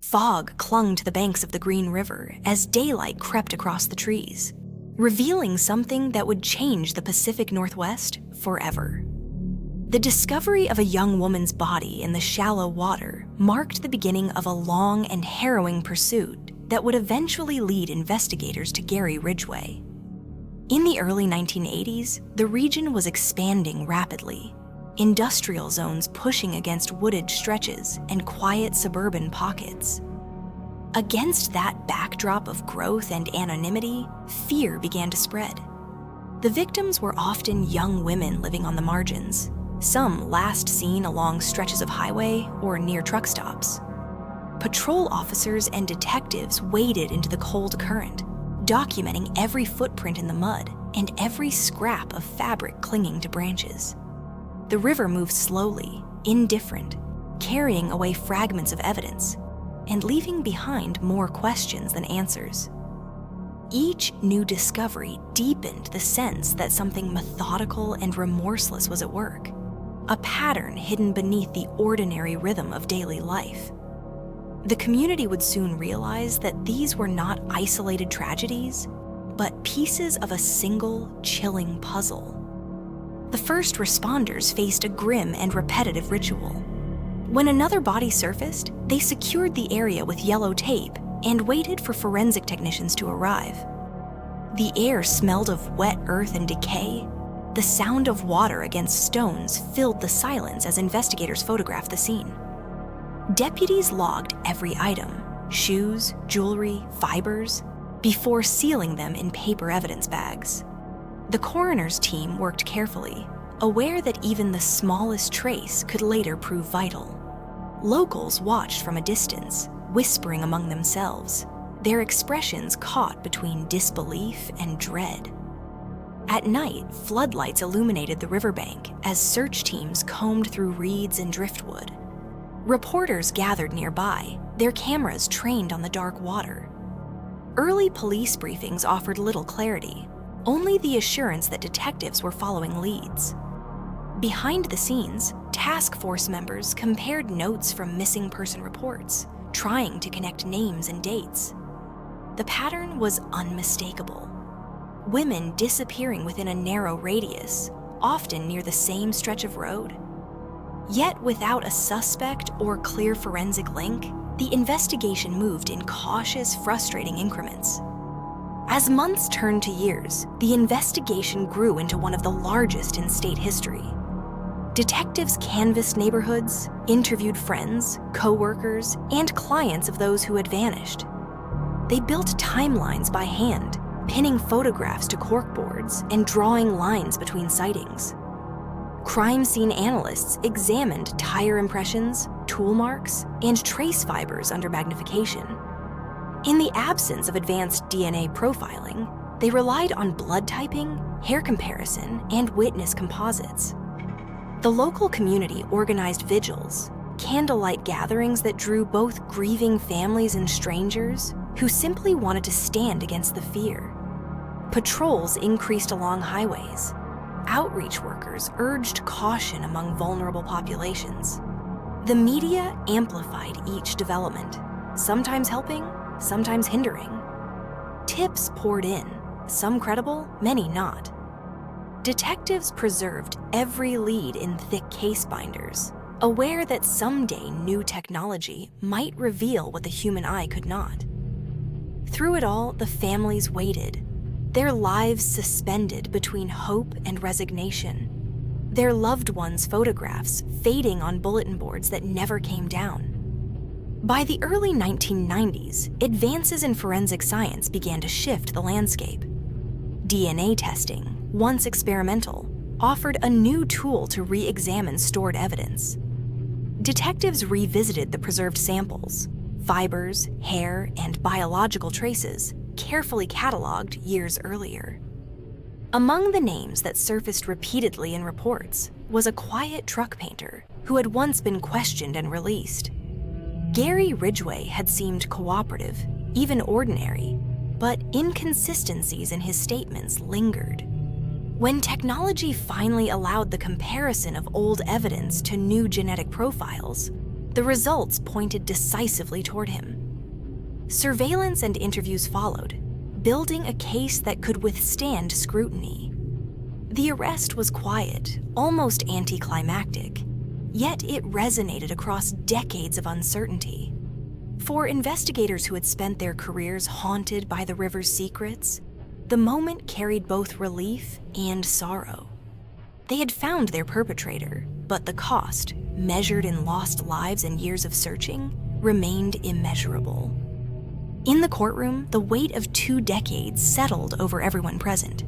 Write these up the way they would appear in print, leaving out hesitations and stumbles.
Fog clung to the banks of the Green River as daylight crept across the trees, revealing something that would change the Pacific Northwest forever. The discovery of a young woman's body in the shallow water marked the beginning of a long and harrowing pursuit that would eventually lead investigators to Gary Ridgway. In the early 1980s, the region was expanding rapidly, industrial zones pushing against wooded stretches and quiet suburban pockets. Against that backdrop of growth and anonymity, fear began to spread. The victims were often young women living on the margins, some last seen along stretches of highway or near truck stops. Patrol officers and detectives waded into the cold current, documenting every footprint in the mud and every scrap of fabric clinging to branches. The river moved slowly, indifferent, carrying away fragments of evidence and leaving behind more questions than answers. Each new discovery deepened the sense that something methodical and remorseless was at work, a pattern hidden beneath the ordinary rhythm of daily life. The community would soon realize that these were not isolated tragedies, but pieces of a single, chilling puzzle. The first responders faced a grim and repetitive ritual. When another body surfaced, they secured the area with yellow tape and waited for forensic technicians to arrive. The air smelled of wet earth and decay. The sound of water against stones filled the silence as investigators photographed the scene. Deputies logged every item, shoes, jewelry, fibers, before sealing them in paper evidence bags. The coroner's team worked carefully, aware that even the smallest trace could later prove vital. Locals watched from a distance, whispering among themselves, their expressions caught between disbelief and dread. At night, floodlights illuminated the riverbank as search teams combed through reeds and driftwood. Reporters gathered nearby, their cameras trained on the dark water. Early police briefings offered little clarity, only the assurance that detectives were following leads. Behind the scenes, task force members compared notes from missing person reports, trying to connect names and dates. The pattern was unmistakable. Women disappearing within a narrow radius, often near the same stretch of road. Yet without a suspect or clear forensic link, the investigation moved in cautious, frustrating increments. As months turned to years, the investigation grew into one of the largest in state history. Detectives canvassed neighborhoods, interviewed friends, co-workers, and clients of those who had vanished. They built timelines by hand, pinning photographs to corkboards and drawing lines between sightings. Crime scene analysts examined tire impressions, tool marks, and trace fibers under magnification. In the absence of advanced DNA profiling, they relied on blood typing, hair comparison, and witness composites. The local community organized vigils, candlelight gatherings that drew both grieving families and strangers who simply wanted to stand against the fear. Patrols increased along highways. Outreach workers urged caution among vulnerable populations. The media amplified each development, sometimes helping, sometimes hindering. Tips poured in, some credible, many not. Detectives preserved every lead in thick case binders, aware that someday new technology might reveal what the human eye could not. Through it all, the families waited, their lives suspended between hope and resignation, their loved ones' photographs fading on bulletin boards that never came down. By the early 1990s, advances in forensic science began to shift the landscape. DNA testing, once experimental, offered a new tool to re-examine stored evidence. Detectives revisited the preserved samples, fibers, hair, and biological traces carefully cataloged years earlier. Among the names that surfaced repeatedly in reports was a quiet truck painter who had once been questioned and released. Gary Ridgway had seemed cooperative, even ordinary, but inconsistencies in his statements lingered. When technology finally allowed the comparison of old evidence to new genetic profiles, The results pointed decisively toward him. Surveillance and interviews followed, building a case that could withstand scrutiny. The arrest was quiet, almost anticlimactic, yet it resonated across decades of uncertainty. For investigators who had spent their careers haunted by the river's secrets, the moment carried both relief and sorrow. They had found their perpetrator, but the cost, measured in lost lives and years of searching, remained immeasurable. In the courtroom, the weight of 2 decades settled over everyone present.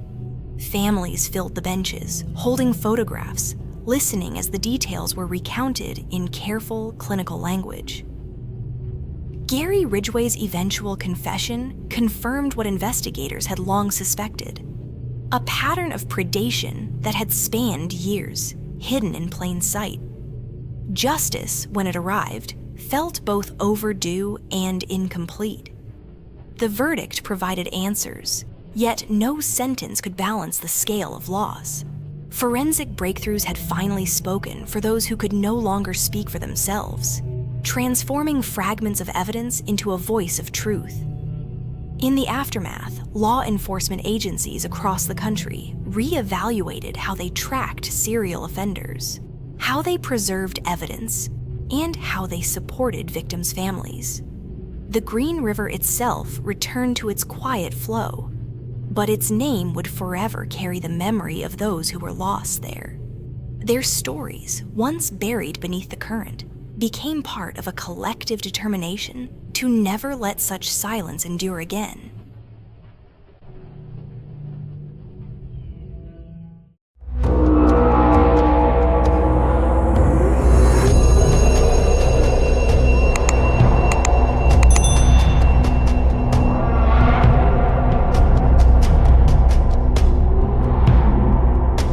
Families filled the benches, holding photographs, listening as the details were recounted in careful, clinical language. Gary Ridgway's eventual confession confirmed what investigators had long suspected: a pattern of predation that had spanned years, hidden in plain sight. Justice, when it arrived, felt both overdue and incomplete. The verdict provided answers, yet no sentence could balance the scale of loss. Forensic breakthroughs had finally spoken for those who could no longer speak for themselves, transforming fragments of evidence into a voice of truth. In the aftermath, law enforcement agencies across the country re-evaluated how they tracked serial offenders, how they preserved evidence, and how they supported victims' families. The Green River itself returned to its quiet flow, but its name would forever carry the memory of those who were lost there. Their stories, once buried beneath the current, became part of a collective determination to never let such silence endure again.